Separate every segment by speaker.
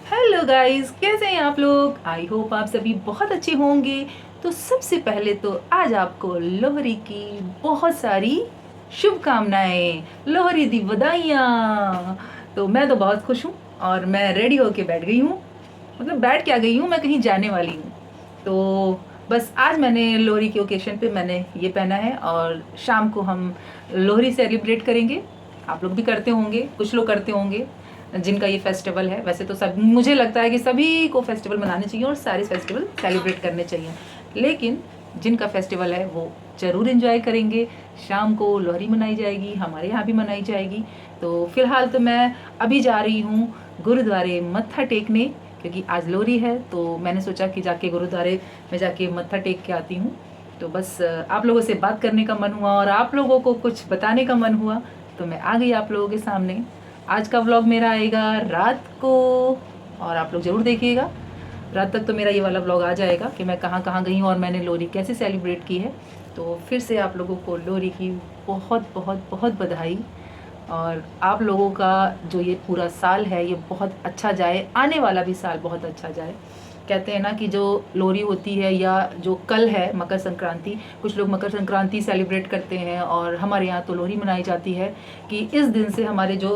Speaker 1: Hello guys, कैसे हैं आप लोग। आई होप आप सभी बहुत अच्छे होंगे। तो सबसे पहले तो आज आपको लोहड़ी की बहुत सारी शुभकामनाएं, लोहड़ी दी बधाइयाँ। तो मैं तो बहुत खुश हूँ और मैं रेडी होके बैठ गई हूँ। मतलब बैठ क्या गई हूँ, मैं कहीं जाने वाली हूँ। तो बस आज मैंने लोहड़ी के ओकेशन पे मैंने ये पहना है और शाम को हम लोहड़ी सेलिब्रेट करेंगे। आप लोग भी करते होंगे, कुछ लोग करते होंगे जिनका ये फेस्टिवल है। वैसे तो सब, मुझे लगता है कि सभी को फेस्टिवल मनाने चाहिए और सारे फेस्टिवल सेलिब्रेट करने चाहिए, लेकिन जिनका फेस्टिवल है वो ज़रूर इन्जॉय करेंगे। शाम को लोहड़ी मनाई जाएगी, हमारे यहाँ भी मनाई जाएगी। तो फिलहाल तो मैं अभी जा रही हूँ गुरुद्वारे मत्था टेकने, क्योंकि आज लोहड़ी है। तो मैंने सोचा कि जाके गुरुद्वारे में जाके मत्था टेक के आती हूँ। तो बस आप लोगों से बात करने का मन हुआ और आप लोगों को कुछ बताने का मन हुआ, तो मैं आ गई आप लोगों के सामने। आज का व्लॉग मेरा आएगा रात को और आप लोग ज़रूर देखिएगा। रात तक तो मेरा ये वाला व्लॉग आ जाएगा कि मैं कहाँ कहाँ गई हूँ और मैंने लोहड़ी कैसे सेलिब्रेट की है। तो फिर से आप लोगों को लोहड़ी की बहुत बहुत बहुत बधाई। और आप लोगों का जो ये पूरा साल है ये बहुत अच्छा जाए, आने वाला भी साल बहुत अच्छा जाए। कहते हैं ना कि जो लोहड़ी होती है या जो कल है मकर संक्रांति, कुछ लोग मकर संक्रांति सेलिब्रेट करते हैं और हमारे यहाँ तो लोहड़ी मनाई जाती है कि इस दिन से हमारे जो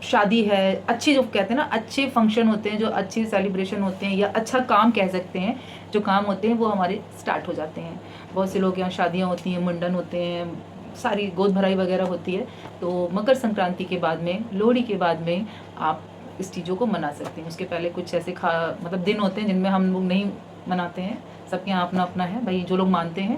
Speaker 1: शादी है, अच्छे जो कहते हैं ना अच्छे फंक्शन होते हैं, जो अच्छे सेलिब्रेशन होते हैं या अच्छा काम कह सकते हैं, जो काम होते हैं वो हमारे स्टार्ट हो जाते हैं। बहुत से लोग के यहाँ शादियाँ होती हैं, मुंडन होते हैं, सारी गोद भराई वगैरह होती है। तो मकर संक्रांति के बाद में, लोहड़ी के बाद में आप इस चीज़ों को मना सकते हैं। उसके पहले कुछ ऐसे मतलब दिन होते हैं जिनमें हम लोग नहीं मनाते हैं। सबके यहाँ अपना अपना है भाई, जो लोग मानते हैं।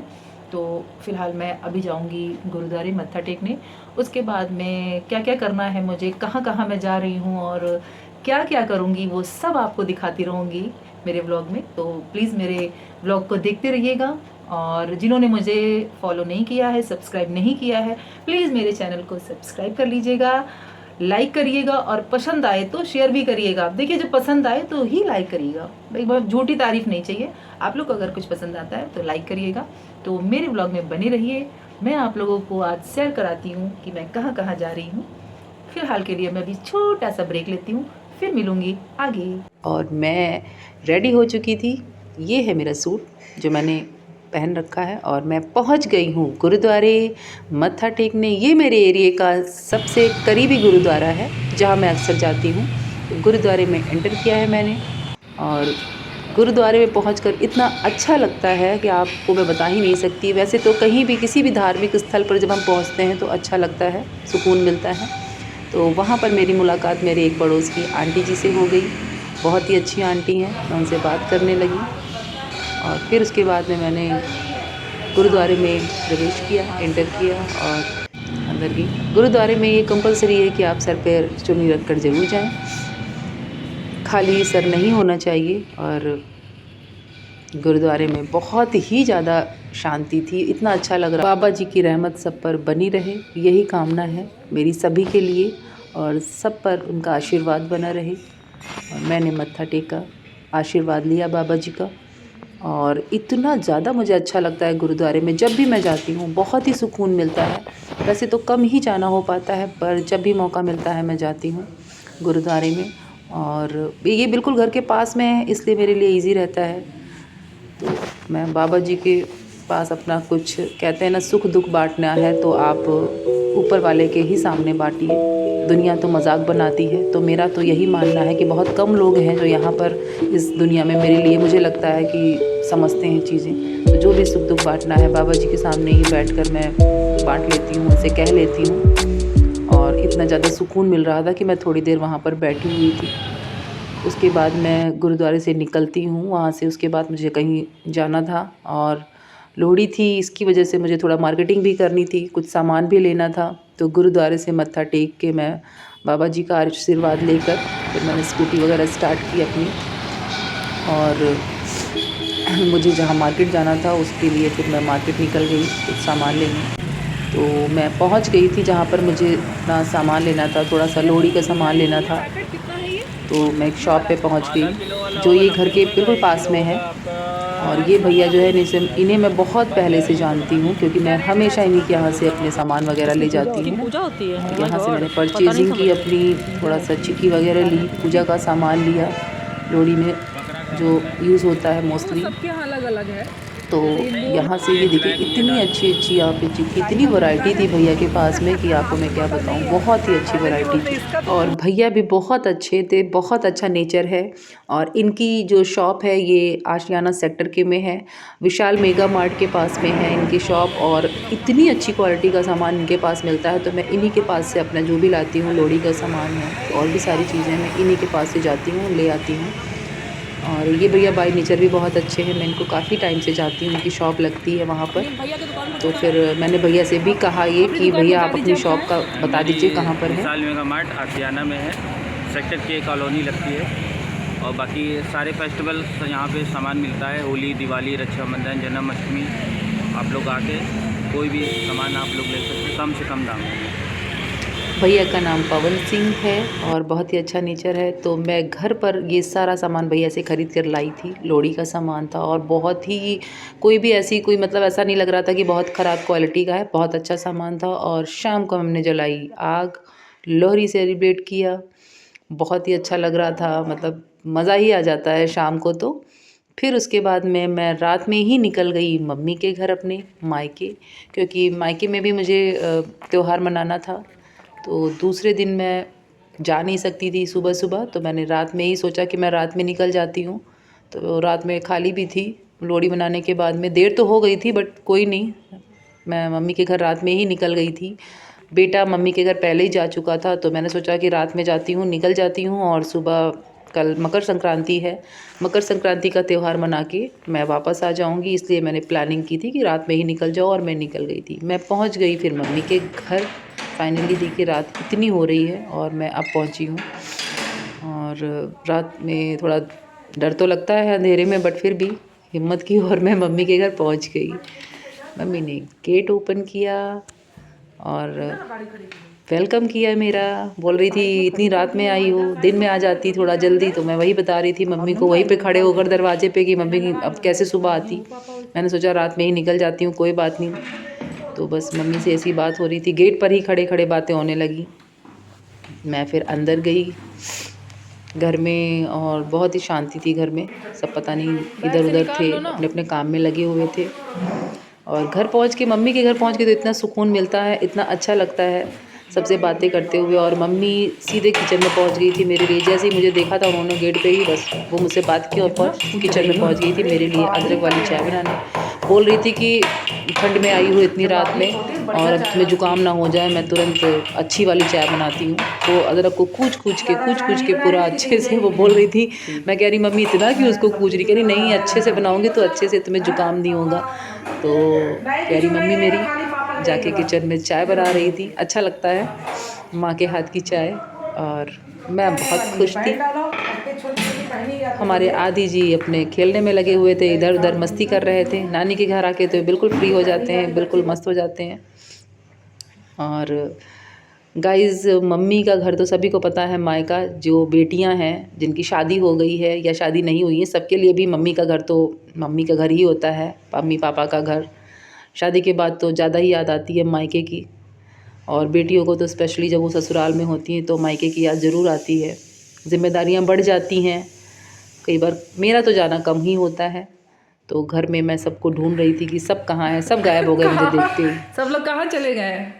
Speaker 1: तो फ़िलहाल मैं अभी जाऊँगी गुरुद्वारे मत्था टेकने। उसके बाद में क्या क्या करना है मुझे, कहाँ कहाँ मैं जा रही हूँ और क्या क्या करूँगी, वो सब आपको दिखाती रहूँगी मेरे व्लॉग में। तो प्लीज़ मेरे व्लॉग को देखते रहिएगा। और जिन्होंने मुझे फॉलो नहीं किया है, सब्सक्राइब नहीं किया है, प्लीज़ मेरे चैनल को सब्सक्राइब कर लीजिएगा, लाइक करिएगा और पसंद आए तो शेयर भी करिएगा। देखिए, जब पसंद आए तो ही लाइक करिएगा भाई, बहुत झूठी तारीफ नहीं चाहिए। आप लोग को अगर कुछ पसंद आता है तो लाइक करिएगा। तो मेरे ब्लॉग में बने रहिए। मैं आप लोगों को आज शेयर कराती हूँ कि मैं कहाँ कहाँ जा रही हूँ। फिलहाल के लिए मैं भी छोटा सा ब्रेक लेती हूँ, फिर मिलूँगी आगे। और मैं रेडी हो चुकी थी। ये है मेरा सूट जो मैंने पहन रखा है और मैं पहुंच गई हूँ गुरुद्वारे मत्था टेकने। ये मेरे एरिया का सबसे करीबी गुरुद्वारा है जहाँ मैं अक्सर जाती हूँ। गुरुद्वारे में एंटर किया है मैंने और गुरुद्वारे में पहुंचकर इतना अच्छा लगता है कि आपको मैं बता ही नहीं सकती। वैसे तो कहीं भी किसी भी धार्मिक स्थल पर जब हम पहुंचते हैं तो अच्छा लगता है, सुकून मिलता है। तो वहाँ पर मेरी मुलाकात मेरे एक पड़ोस की आंटी जी से हो गई। बहुत ही अच्छी आंटी हैं। मैं उनसे बात करने लगी और फिर उसके बाद में मैंने गुरुद्वारे में प्रवेश किया, एंटर किया और अंदर गई। गुरुद्वारे में ये कंपलसरी है कि आप सर पे चुन्नी रख कर ज़रूर जाएं, खाली सर नहीं होना चाहिए। और गुरुद्वारे में बहुत ही ज़्यादा शांति थी, इतना अच्छा लग रहा। बाबा जी की रहमत सब पर बनी रहे, यही कामना है मेरी सभी के लिए और सब पर उनका आशीर्वाद बना रहे। और मैंने मत्था टेका, आशीर्वाद लिया बाबा जी का और इतना ज़्यादा मुझे अच्छा लगता है गुरुद्वारे में। जब भी मैं जाती हूँ बहुत ही सुकून मिलता है। वैसे तो कम ही जाना हो पाता है, पर जब भी मौका मिलता है मैं जाती हूँ गुरुद्वारे में। और ये बिल्कुल घर के पास में है, इसलिए मेरे लिए इजी रहता है। तो मैं बाबा जी के पास अपना कुछ, कहते हैं ना, सुख दुख बांटना है तो आप ऊपर वाले के ही सामने बांटिए। दुनिया तो मजाक बनाती है, तो मेरा तो यही मानना है कि बहुत कम लोग हैं जो यहाँ पर इस दुनिया में मेरे लिए, मुझे लगता है कि समझते हैं चीज़ें। तो जो भी सुख दुख बांटना है बाबा जी के सामने ही बैठकर मैं बांट लेती हूँ, उनसे कह लेती हूँ। और इतना ज़्यादा सुकून मिल रहा था कि मैं थोड़ी देर वहाँ पर बैठी हुई थी। उसके बाद मैं गुरुद्वारे से निकलती हूँ वहाँ से। उसके बाद मुझे कहीं जाना था और लोहड़ी थी, इसकी वजह से मुझे थोड़ा मार्केटिंग भी करनी थी, कुछ सामान भी लेना था। तो गुरुद्वारे से मत्था टेक के मैं बाबा जी का आशीर्वाद लेकर फिर मैंने स्कूटी वगैरह स्टार्ट की अपनी और मुझे जहाँ मार्केट जाना था उसके लिए फिर मैं मार्केट निकल गई कुछ सामान लेने। तो मैं पहुँच गई थी जहाँ पर मुझे अपना सामान लेना था, थोड़ा सा लोहड़ी का सामान लेना था। तो मैं एक शॉप पे पहुँच गई जो ये घर के बिल्कुल पास में है।
Speaker 2: और ये भैया जो है इन्हें मैं बहुत पहले से जानती हूँ, क्योंकि मैं हमेशा इन्हीं के यहाँ से अपने सामान वगैरह ले जाती हूँ।
Speaker 3: पूजा होती है।
Speaker 2: और यहाँ से मैंने परचेजिंग की अपनी, थोड़ा सा चिक्की वगैरह ली, पूजा का सामान लिया, लोहड़ी में जो यूज़ होता है मोस्टली।
Speaker 3: सबके यहाँ अलग अलग है।
Speaker 2: तो यहाँ से ये देखिए इतनी अच्छी अच्छी यहाँ पे चिक्की, इतनी वैरायटी थी भैया के पास में कि आपको मैं क्या बताऊँ, बहुत ही अच्छी वैरायटी थी। और भैया भी बहुत अच्छे थे, बहुत अच्छा नेचर है। और इनकी जो शॉप है ये आशियाना सेक्टर के में है, विशाल मेगा मार्ट के पास में है इनकी शॉप। और इतनी अच्छी क्वालिटी का सामान इनके पास मिलता है, तो मैं इन्हीं के पास से अपना जो भी लाती हूँ, लोहड़ी का सामान है और भी सारी चीज़ें मैं इन्हीं के पास से जाती हूँ, ले आती हूँ। और ये भैया बाय नेचर भी बहुत अच्छे हैं, मैं इनको काफ़ी टाइम से जाती हूँ, उनकी शॉप लगती है वहाँ पर। तो फिर मैंने भैया से भी कहा ये कि भैया आप अपनी शॉप का बता दीजिए कहाँ पर है।
Speaker 4: विशाल मेगा मार्ट आशियाना में है, सेक्टर के कॉलोनी लगती है। और बाकी सारे फेस्टिवल यहाँ पे सामान मिलता है, होली, दिवाली, रक्षाबंधन, जन्माष्टमी। आप लोग आके कोई भी सामान आप लोग ले सकते हैं कम से कम दाम में।
Speaker 2: भैया का नाम पवन सिंह है और बहुत ही अच्छा नेचर है। तो मैं घर पर ये सारा सामान भैया से ख़रीद कर लाई थी, लोहड़ी का सामान था और बहुत ही कोई भी ऐसी कोई मतलब ऐसा नहीं लग रहा था कि बहुत ख़राब क्वालिटी का है, बहुत अच्छा सामान था। और शाम को हमने जलाई आग, लोहड़ी सेलिब्रेट किया, बहुत ही अच्छा लग रहा था, मतलब मज़ा ही आ जाता है शाम को। तो फिर उसके बाद में मैं रात में ही निकल गई मम्मी के घर अपने मायके, क्योंकि मायके में भी मुझे त्यौहार मनाना था। तो दूसरे दिन मैं जा नहीं सकती थी सुबह सुबह, तो मैंने रात में ही सोचा कि मैं रात में निकल जाती हूँ। तो रात में खाली भी थी, लोहड़ी मनाने के बाद में देर तो हो गई थी, बट कोई नहीं, मैं मम्मी के घर रात में ही निकल गई थी। बेटा मम्मी के घर पहले ही जा चुका था, तो मैंने सोचा कि रात में जाती हूँ, निकल जाती हूँ और सुबह कल मकर संक्रांति है, मकर संक्रांति का त्यौहार मना के मैं वापस आ जाऊँगी। इसलिए मैंने प्लानिंग की थी कि रात में ही निकल जाओ, और मैं निकल गई थी। मैं पहुँच गई फिर मम्मी के घर। फाइनली देखिए रात इतनी हो रही है और मैं अब पहुँची हूँ। और रात में थोड़ा डर तो लगता है अंधेरे में, बट फिर भी हिम्मत की और मैं मम्मी के घर पहुँच गई। मम्मी ने गेट ओपन किया और वेलकम किया मेरा। बोल रही थी इतनी रात में आई हो, दिन में आ जाती थोड़ा जल्दी। तो मैं वही बता रही थी मम्मी को वहीं पे खड़े होकर दरवाजे पे कि मम्मी की अब कैसे सुबह आती, मैंने सोचा रात में ही निकल जाती हूँ, कोई बात नहीं। तो बस मम्मी से ऐसी बात हो रही थी, गेट पर ही खड़े खड़े बातें होने लगी। मैं फिर अंदर गई घर में और बहुत ही शांति थी घर में, सब पता नहीं इधर उधर थे, अपने अपने काम में लगे हुए थे। और घर पहुंच के, मम्मी के घर पहुंच के तो इतना सुकून मिलता है, इतना अच्छा लगता है सबसे बातें करते हुए। और मम्मी सीधे किचन में पहुंच गई थी मेरे लिए, जैसे ही मुझे देखा था उन्होंने गेट पे ही बस वो मुझसे बात की और किचन में पहुंच गई थी मेरे लिए अदरक वाली चाय बनाने। बोल रही थी कि ठंड में आई हूँ इतनी रात में और अब तुम्हें जुकाम ना हो जाए, मैं तुरंत अच्छी वाली चाय बनाती हूँ। तो अदरक को कूच कूच के पूरा अच्छे से वो बोल रही थी। मैं कह रही मम्मी इतना क्यों उसको कूच रही, कह रही नहीं अच्छे से बनाऊँगी तो अच्छे से तुम्हें जुकाम नहीं होगा। तो कह रही मम्मी मेरी जाके किचन में चाय बना रही थी। अच्छा लगता है माँ के हाथ की चाय, और मैं बहुत खुश थी। हमारे आदी जी अपने खेलने में लगे हुए थे, इधर उधर मस्ती कर रहे थे। नानी के घर आके तो बिल्कुल फ्री हो जाते हैं, बिल्कुल मस्त हो जाते हैं। और गाइस मम्मी का घर तो सभी को पता है, मायका जो बेटियां हैं जिनकी शादी हो गई है या शादी नहीं हुई है, सबके लिए भी मम्मी का घर तो मम्मी का घर ही होता है, मम्मी पापा का घर। शादी के बाद तो ज़्यादा ही याद आती है मायके की, और बेटियों को तो स्पेशली जब वो ससुराल में होती हैं तो मायके की याद ज़रूर आती है। ज़िम्मेदारियाँ बढ़ जाती हैं, कई बार मेरा तो जाना कम ही होता है। तो घर में मैं सबको ढूंढ रही थी कि सब कहाँ हैं, सब गायब हो गए मुझे देखते हुए।
Speaker 1: सब लोग कहाँ चले गए हैं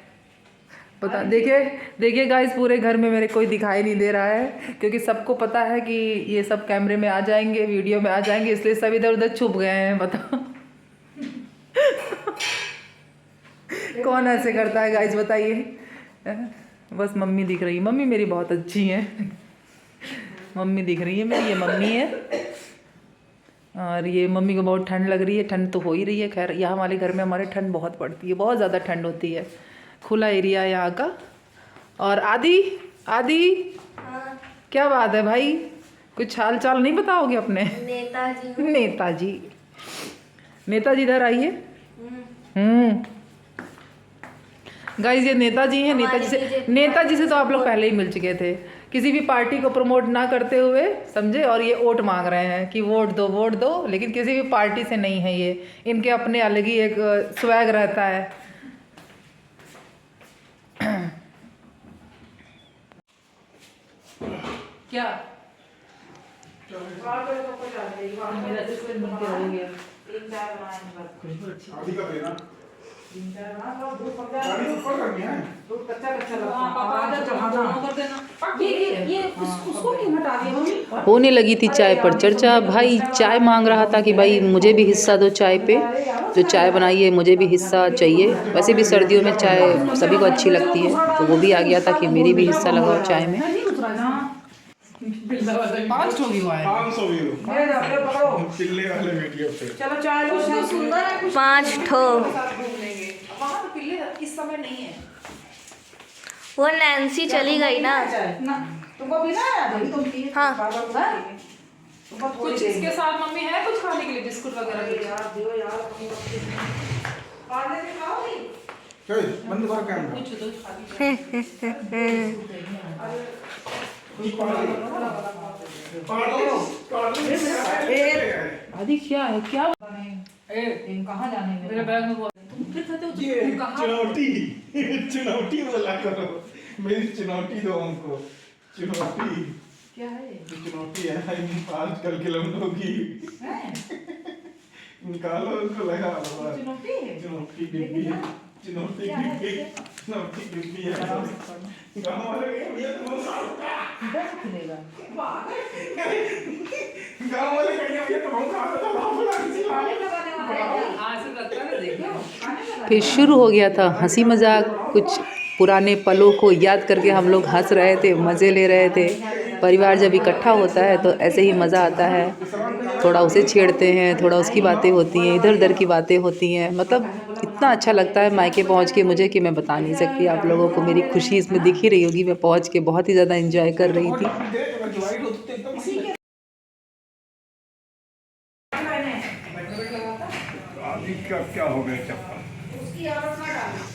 Speaker 1: पता, देखिए देखिए गाइस, पूरे घर में मेरे कोई दिखाई नहीं दे रहा है, क्योंकि सबको पता है कि ये सब कैमरे में आ जाएंगे, वीडियो में आ जाएंगे, इसलिए सब इधर उधर छुप गए हैं। बताओ कौन ऐसे करता है गाइस, बताइए। बस मम्मी दिख रही है, मम्मी मेरी बहुत अच्छी है, मम्मी दिख रही है मेरी, ये मम्मी है। और ये मम्मी को बहुत ठंड लग रही है, ठंड तो हो ही रही है। खैर यहाँ वाले घर में हमारे ठंड बहुत पड़ती है, बहुत ज़्यादा ठंड होती है, खुला एरिया है यहाँ का। और आदि आदि क्या बात है भाई, कुछ हाल चाल नहीं बताओगे अपने? नेताजी नेताजी इधर आइए। गाइस ये नेताजी हैं। नेताजी से तो आप लोग पहले ही मिल चुके थे, किसी भी पार्टी को प्रमोट ना करते हुए, समझे। और ये वोट मांग रहे हैं कि वोट दो, लेकिन किसी भी पार्टी से नहीं है ये। इनके अपने अलग ही एक स्वैग रहता है। क्या
Speaker 2: होने लगी थी चाय पर चर्चा। भाई चाय मांग रहा था कि भाई मुझे भी हिस्सा दो चाय पे, जो चाय बनाई है मुझे भी हिस्सा चाहिए। वैसे भी सर्दियों में चाय सभी को अच्छी लगती है, तो वो भी आ गया था कि मेरी भी हिस्सा लगाओ चाय में।
Speaker 1: 500 व्यू आए।
Speaker 3: 500 व्यू चिल्ले वाले वीडियो पे।
Speaker 1: चलो चाय सुंदर है।
Speaker 5: 5 ठो
Speaker 1: वहाँ तो पिल्ले इस समय नहीं है।
Speaker 5: वो नैन्सी चली गई ना।
Speaker 1: तुमको पीना है? तुम पी।
Speaker 5: हाँ।
Speaker 1: कुछ इसके साथ मम्मी है कुछ खाने के लिए, बिस्कुट वगैरह यार दियो यार।
Speaker 3: बंद करो कैमरा।
Speaker 1: कुछ दो खा आदि क्या है क्या कहाँ जाने में? मेरे बैग में वो फिर कहते हो
Speaker 3: ये चुनौती बोला करो। मेरी चुनौती दो हमको। चुनौती
Speaker 1: क्या है?
Speaker 3: चुनौती है आजकल के लोगों की। निकालो उनको लगा।
Speaker 1: चुनौती है?
Speaker 3: चुनौती डिब्बी है। चुनौती डिब्बी है। गाँव वाले भैया तुम साथ
Speaker 1: खुलेगा
Speaker 3: गाँव वाले भैया तुम
Speaker 2: फिर शुरू हो गया था हंसी मजाक। कुछ पुराने पलों को याद करके हम लोग हंस रहे थे, मज़े ले रहे थे। परिवार जब इकट्ठा होता है तो ऐसे ही मज़ा आता है। थोड़ा उसे छेड़ते हैं, थोड़ा उसकी बातें होती हैं, इधर उधर की बातें होती हैं। मतलब इतना अच्छा लगता है मायके पहुंच के मुझे कि मैं बता नहीं सकती। आप लोगों को मेरी खुशी इसमें दिख ही रही होगी। मैं पहुंच के बहुत ही ज़्यादा एंजॉय कर रही थी।
Speaker 3: क्या हो गया चप्पल?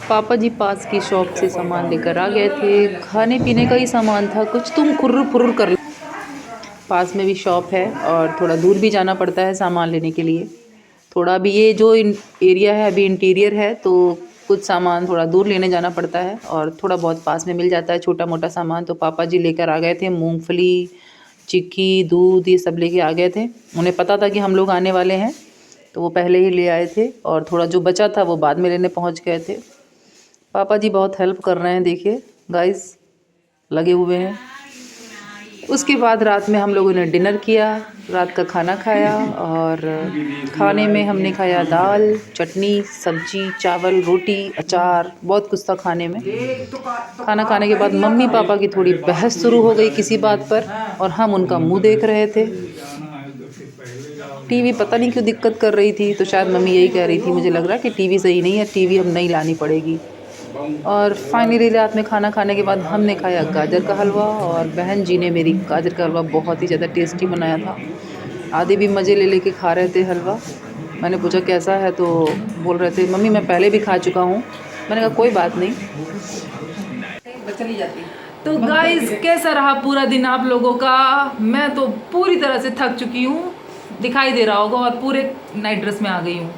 Speaker 2: पापा जी पास की शॉप से सामान लेकर आ गए थे। खाने पीने का ही सामान था कुछ। तुम कुर्र पुर्र कर। पास में भी शॉप है और थोड़ा दूर भी जाना पड़ता है सामान लेने के लिए। थोड़ा भी ये जो एरिया है अभी इंटीरियर है, तो कुछ सामान थोड़ा दूर लेने जाना पड़ता है और थोड़ा बहुत पास में मिल जाता है छोटा मोटा सामान। तो पापा जी लेकर आ गए थे मूंगफली, चिक्की, दूध, ये सब लेके आ गए थे। उन्हें पता था कि हम लोग आने वाले हैं, तो वो पहले ही ले आए थे और थोड़ा जो बचा था वो बाद में लेने पहुंच गए थे। पापा जी बहुत हेल्प कर रहे हैं, देखिए गाइस लगे हुए हैं। उसके बाद रात में हम लोगों ने डिनर किया, रात का खाना खाया और खाने में हमने खाया दाल, चटनी, सब्जी, चावल, रोटी, अचार, बहुत कुछ था खाने में। खाना खाने के बाद मम्मी पापा की थोड़ी बहस शुरू हो गई किसी बात पर और हम उनका मुंह देख रहे थे। टीवी पता नहीं क्यों दिक्कत कर रही थी, तो शायद मम्मी यही कह रही थी, मुझे लग रहा है कि टीवी सही नहीं है, टीवी हम नहीं लानी पड़ेगी। और फाइनली रात में खाना खाने के बाद हमने खाया गाजर का हलवा और बहन जी ने मेरी गाजर का हलवा बहुत ही ज़्यादा टेस्टी बनाया था। आदि भी मज़े ले लेके खा रहे थे हलवा। मैंने पूछा कैसा है, तो बोल रहे थे मम्मी मैं पहले भी खा चुका हूँ। मैंने कहा कोई बात नहीं,
Speaker 1: चली जाती। तो गाइस कैसा रहा पूरा दिन आप लोगों का? मैं तो पूरी तरह से थक चुकी हूँ, दिखाई दे रहा होगा, और पूरे नाइट ड्रेस में आ गई हूँ।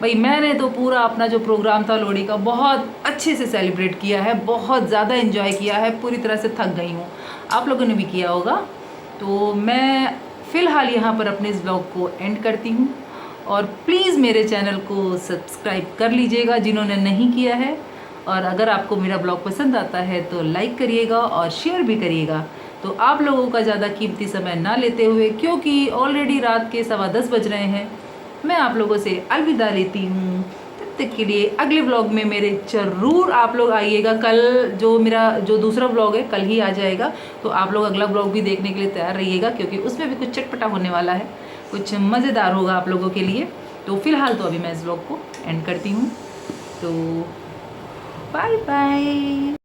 Speaker 1: भाई मैंने तो पूरा अपना जो प्रोग्राम था लोहड़ी का बहुत अच्छे से सेलिब्रेट किया है, बहुत ज़्यादा एंजॉय किया है, पूरी तरह से थक गई हूँ। आप लोगों ने भी किया होगा। तो मैं फ़िलहाल यहाँ पर अपने इस ब्लॉग को एंड करती हूँ और प्लीज़ मेरे चैनल को सब्सक्राइब कर लीजिएगा जिन्होंने नहीं किया है। और अगर आपको मेरा ब्लॉग पसंद आता है तो लाइक करिएगा और शेयर भी करिएगा। तो आप लोगों का ज़्यादा कीमती समय ना लेते हुए, क्योंकि ऑलरेडी रात के 10:15 बज रहे हैं, मैं आप लोगों से अलविदा लेती हूँ। तब तक के लिए अगले व्लॉग में मेरे ज़रूर आप लोग आइएगा। कल जो दूसरा व्लॉग है कल ही आ जाएगा, तो आप लोग अगला व्लॉग भी देखने के लिए तैयार रहिएगा, क्योंकि उसमें भी कुछ चटपटा होने वाला है, कुछ मज़ेदार होगा आप लोगों के लिए। तो फ़िलहाल तो अभी मैं इस व्लॉग को एंड करती हूँ। तो बाय बाय।